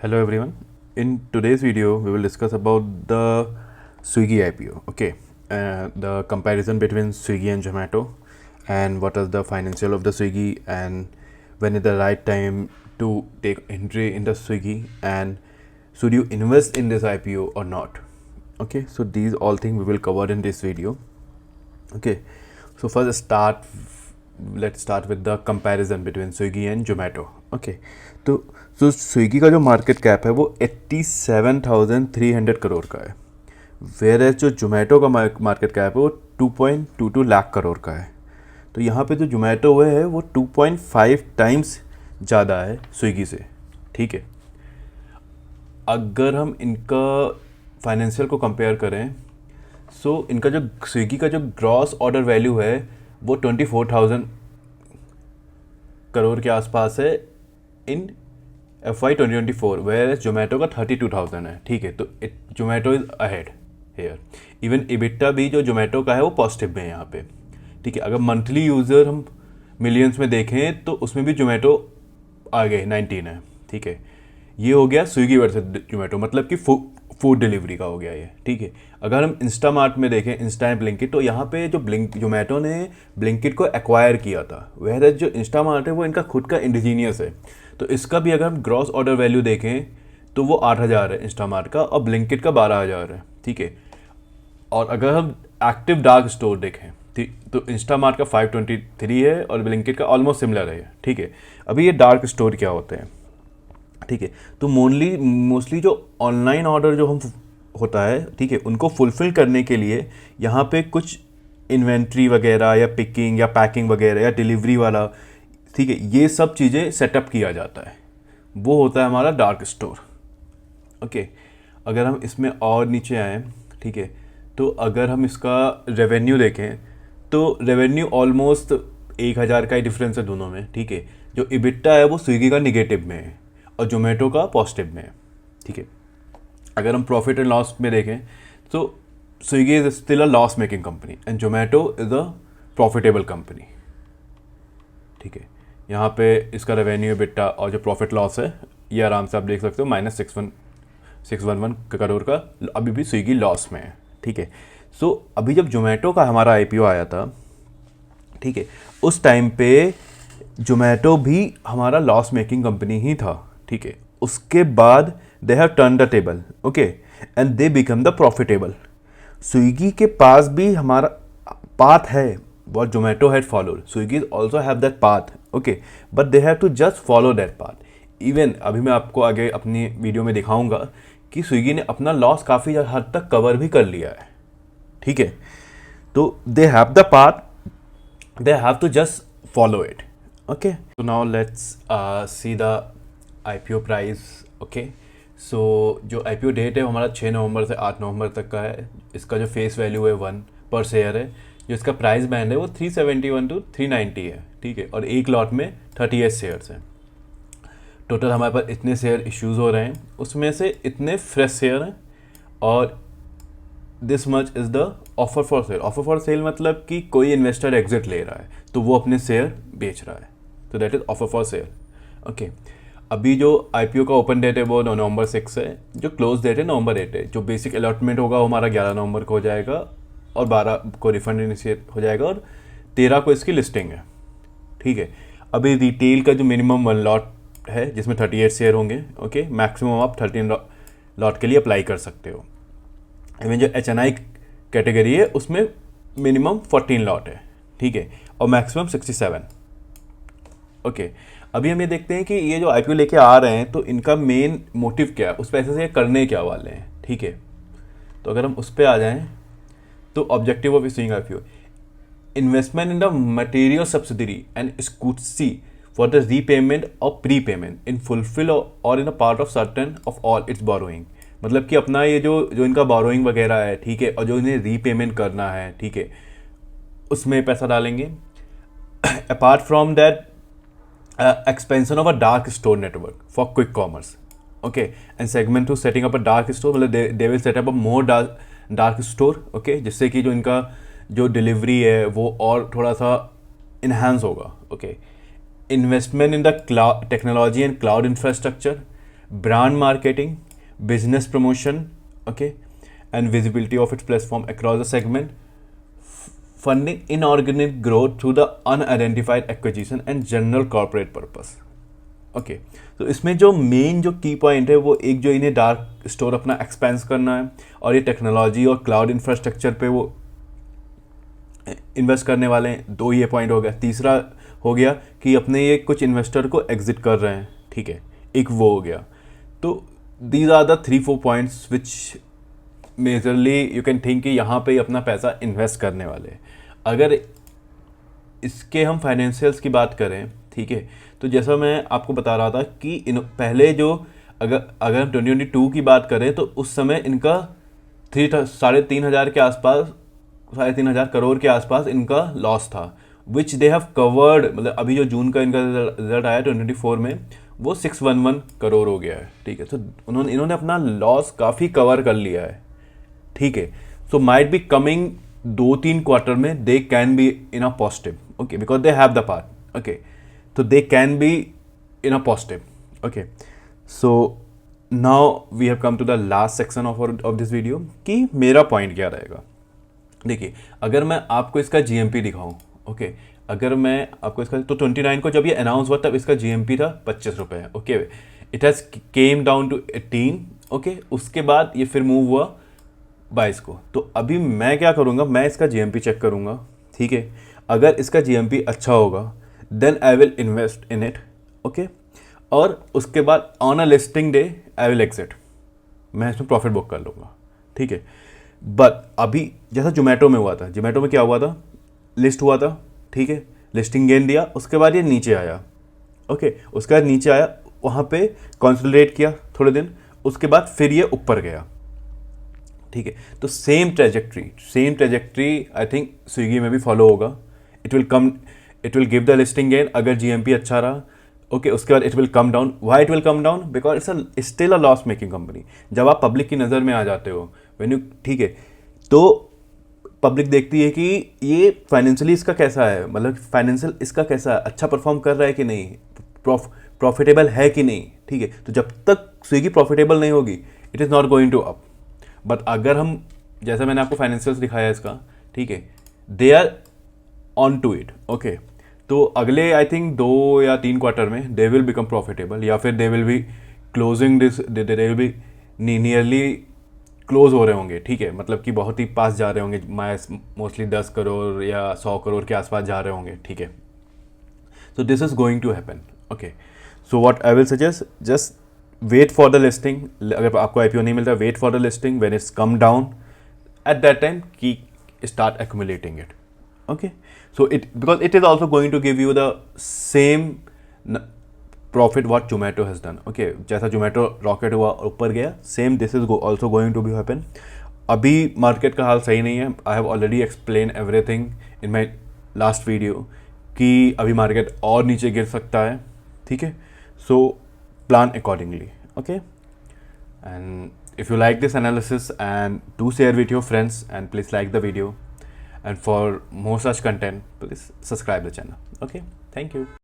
Hello everyone. In today's video, we will discuss about the Swiggy IPO. Okay, the comparison between Swiggy and Zomato, and what is the financial of the Swiggy, and when is the right time to take entry in the Swiggy, and should you invest in this IPO or not? Okay, so these all things we will cover in this video. Okay, so let's start with the comparison between Swiggy and Zomato. Okay, तो Swiggy का जो market cap है वो 87,300 करोड़ का है, where as जो जोमेटो का market cap है वो 2.22 लाख करोड़ का है। तो यहाँ पे जो जोमेटो हुए है वो 2.5 टाइम्स ज़्यादा है स्विगी से। ठीक है, अगर हम इनका फाइनेंशियल को कंपेयर करें, सो इनका जो स्विगी का जो ग्रॉस ऑर्डर वैल्यू है वो 24,000 करोड़ के आसपास है इन FY 2024, वेयर जोमेटो का 32,000 है। ठीक है, तो Zomato is ahead here. Even EBITDA भी जो जोमेटो का है वो पॉजिटिव में है यहाँ पे। ठीक है, अगर मंथली यूज़र हम मिलियंस में देखें तो उसमें भी जोमेटो आगे 19 है। ठीक है, ये हो गया स्विगी वर्सेस जोमेटो, मतलब कि फूड डिलीवरी का हो गया ये। ठीक है, अगर हम इंस्टामार्ट में देखें, इंस्टा एंड ब्लिंकिट, तो यहाँ पे जो जोमेटो ने ब्लिंकिट को एक्वायर किया था, वह जो इंस्टामार्ट है वो इनका खुद का इंडिजीनियस है। तो इसका भी अगर हम ग्रॉस ऑर्डर वैल्यू देखें तो वो 8,000 है इंस्टामार्ट का, और ब्लिंकिट का 12,000 है। ठीक है, और अगर हम एक्टिव डार्क स्टोर देखें तो इंस्टामार्ट का 523 है और ब्लिंकिट का ऑलमोस्ट सिमिलर है। ठीक है, अभी ये डार्क स्टोर क्या होते हैं? ठीक है, तो मोस्टली जो ऑनलाइन ऑर्डर जो हम होता है, ठीक है, उनको फुलफ़िल करने के लिए यहाँ पे कुछ इन्वेंट्री वगैरह या पिकिंग या पैकिंग वगैरह या डिलीवरी वाला, ठीक है, ये सब चीज़ें सेटअप किया जाता है, वो होता है हमारा डार्क स्टोर। ओके, अगर हम इसमें और नीचे आएँ, ठीक है, तो अगर हम इसका रेवेन्यू देखें तो रेवेन्यू ऑलमोस्ट 1,000 का ही डिफरेंस है दोनों में। ठीक है, जो EBITDA है वो स्विगी का निगेटिव में है और जोमेटो का पॉजिटिव में है। ठीक है, अगर हम प्रॉफिट एंड लॉस में देखें तो Swiggy is still a loss making company and Zomato is a profitable company. ठीक है, यहाँ पे इसका रेवेन्यू EBITDA और जो प्रॉफिट लॉस है ये आराम से आप देख सकते हो, -611 करोड़ का अभी भी स्विगी लॉस में है। ठीक है, सो अभी जब जोमेटो का हमारा IPO आया था, ठीक है, उस टाइम पे जोमेटो भी हमारा लॉस मेकिंग कंपनी ही था। ठीक है, उसके बाद they have turn the table, okay, and they become the profitable. Swiggy के पास भी हमारा पाथ है what Zomato had followed. Swiggy also have that path, okay, but they have to just follow that path. Even अभी मैं आपको आगे अपनी video में दिखाऊंगा कि स्विगी ने अपना लॉस काफ़ी हद तक कवर भी कर लिया है। ठीक है, तो they have the path, they have to just follow it. Okay, so now let's see the IPO price. Okay, so जो IPO डेट है वो हमारा 6 नवंबर से 8 नवंबर तक का है। इसका जो फेस वैल्यू है 1 पर शेयर है। जो इसका प्राइस बैंड है वो 371 to 390 है। ठीक है, और एक लॉट में 38 शेयर्स हैं। टोटल हमारे पास इतने शेयर इश्यूज़ हो रहे हैं, उसमें से इतने फ्रेश शेयर हैं, और this much is the offer for sale. Offer for sale मतलब कि कोई इन्वेस्टर एग्जिट ले रहा है तो वो अपने शेयर बेच रहा है, तो that is offer for sale. Okay, अभी जो IPO का ओपन डेट है वो नवंबर 6 है, जो क्लोज डेट है नवंबर 8 है। जो बेसिक अलॉटमेंट होगा वो हमारा 11 नवंबर को हो जाएगा, और 12 को रिफंड इनिशिएट हो जाएगा, और 13 को इसकी लिस्टिंग है। ठीक है, अभी रिटेल का जो मिनिमम 1 लॉट है जिसमें 38 शेयर होंगे, ओके, मैक्सिमम आप 13 लॉट के लिए अप्लाई कर सकते हो। इवन जो HNI कैटेगरी है उसमें मिनिमम 14 लॉट है। ठीक है, और मैक्सिमम 67। ओके, अभी हम ये देखते हैं कि ये जो IPO लेके आ रहे हैं तो इनका मेन मोटिव क्या है, उस पैसे से ये करने क्या वाले हैं। ठीक है, तो अगर हम उस पर आ जाएं तो objective of issuing IPO, investment in the material subsidiary and स्कूसी फॉर द रीपेमेंट और प्री पेमेंट इन फुलफिल और in a part of certain of all its borrowing. मतलब कि अपना ये जो इनका बोरोइंग वगैरह है, ठीक है, और जो इन्हें रीपेमेंट करना है, ठीक है, उसमें पैसा डालेंगे। Apart from that, expansion of a dark store network for quick commerce, okay, and segment to setting up a dark store, मतलब they will set up a more dark store, okay, जिससे कि जो इनका जो डिलीवरी है वो और थोड़ा सा इन्हांस होगा। Okay, investment in the cloud technology and cloud infrastructure brand marketing, business promotion, okay, and visibility of its platform across the segment, funding inorganic growth through the unidentified acquisition and general corporate purpose. Okay तो इसमें जो main जो की point है वो एक जो इन्हें डार्क स्टोर अपना एक्सपेंस करना है और ये टेक्नोलॉजी और क्लाउड इंफ्रास्ट्रक्चर पे वो इन्वेस्ट करने वाले हैं, दो ये पॉइंट हो गया। तीसरा हो गया कि अपने ये कुछ इन्वेस्टर को एग्जिट कर रहे हैं, ठीक है, एक वो हो गया। तो these are the 3-4 points which majorly you can think कि यहाँ पे अपना पैसा इन्वेस्ट करने वाले हैं। अगर इसके हम फाइनेंशियल्स की बात करें, ठीक है, तो जैसा मैं आपको बता रहा था कि पहले जो अगर हम 2022 की बात करें तो उस समय इनका 3,500 के आसपास, 3,500 करोड़ के आसपास इनका लॉस था, विच दे हैव कवर्ड। मतलब अभी जो जून का इनका रिजल्ट आया 2024 में वो 611 करोड़ हो गया है, ठीक है। तो इन्होंने अपना लॉस काफ़ी कवर कर लिया है, ठीक है। So might be coming 2-3 quarter में they can be in a positive, okay, because they have the part, okay, तो they can be in a positive, okay. So now we have come to the last section of this video कि मेरा point क्या रहेगा। देखिए, अगर मैं आपको इसका जीएमपी दिखाऊं, ओके, अगर मैं आपको इसका, तो 29 को जब ये अनाउंस हुआ तब इसका जीएमपी था 25 रुपये, okay, it has come down to 18, okay, उसके बाद ये फिर मूव हुआ 22 को। तो अभी मैं क्या करूँगा, मैं इसका जीएमपी चेक करूँगा, ठीक है। अगर इसका जीएमपी अच्छा होगा then I will invest in it, okay, और उसके बाद on a listing day I will exit, मैं इसमें प्रॉफिट बुक कर लूँगा, ठीक है। बट अभी जैसा जोमेटो में हुआ था, जोमेटो में क्या हुआ था, लिस्ट हुआ था, ठीक है, लिस्टिंग गेन दिया, उसके बाद ये नीचे आया, ओके, उसके बाद नीचे आया, वहाँ पे कंसोलिडेट किया थोड़े दिन, उसके बाद फिर ये ऊपर गया, ठीक है। तो same trajectory I think Swiggy में भी फॉलो होगा। It will give the listing gain अगर जीएमपी अच्छा रहा, ओके, उसके बाद it will come down. Why it will come down? Because it's still a loss making company. जब आप पब्लिक की नज़र में आ जाते हो, व्हेन यू, ठीक है, तो पब्लिक देखती है कि ये फाइनेंशियली इसका कैसा है, मतलब फाइनेंशियल इसका कैसा है, अच्छा परफॉर्म कर रहा है कि नहीं, प्रॉफिटेबल है कि नहीं, ठीक है। तो जब तक स्विगी प्रॉफिटेबल नहीं होगी it is not going to up. But अगर हम, जैसा मैंने आपको फाइनेंशियल्स दिखाया इसका, ठीक है, they are on to it, okay, तो अगले आई थिंक 2 या 3 क्वार्टर में दे विल बिकम प्रॉफिटेबल, या फिर they will be closing this, they will be nearly close हो रहे होंगे, ठीक है, मतलब कि बहुत ही पास जा रहे होंगे, मोस्टली 10 करोड़ या 100 करोड़ के आसपास जा रहे होंगे, ठीक है। So this is going to happen, okay. So what I will suggest, just wait for the listing. अगर आपको आईपीओ नहीं मिलता, wait for the listing, when it's come down at that time की start accumulating it, okay. So because it is also going to give you the same profit what Zomato has done, okay. जैसा Zomato rocket हुआ ऊपर गया, same this is also going to be happen। अभी market का हाल सही नहीं है, I have already explain everything in my last video कि अभी मार्केट और नीचे गिर सकता है, ठीक है। So plan accordingly, okay. And if you like this analysis, and do share with your friends, and please like the video, and for more such content please subscribe the channel, okay. Thank you.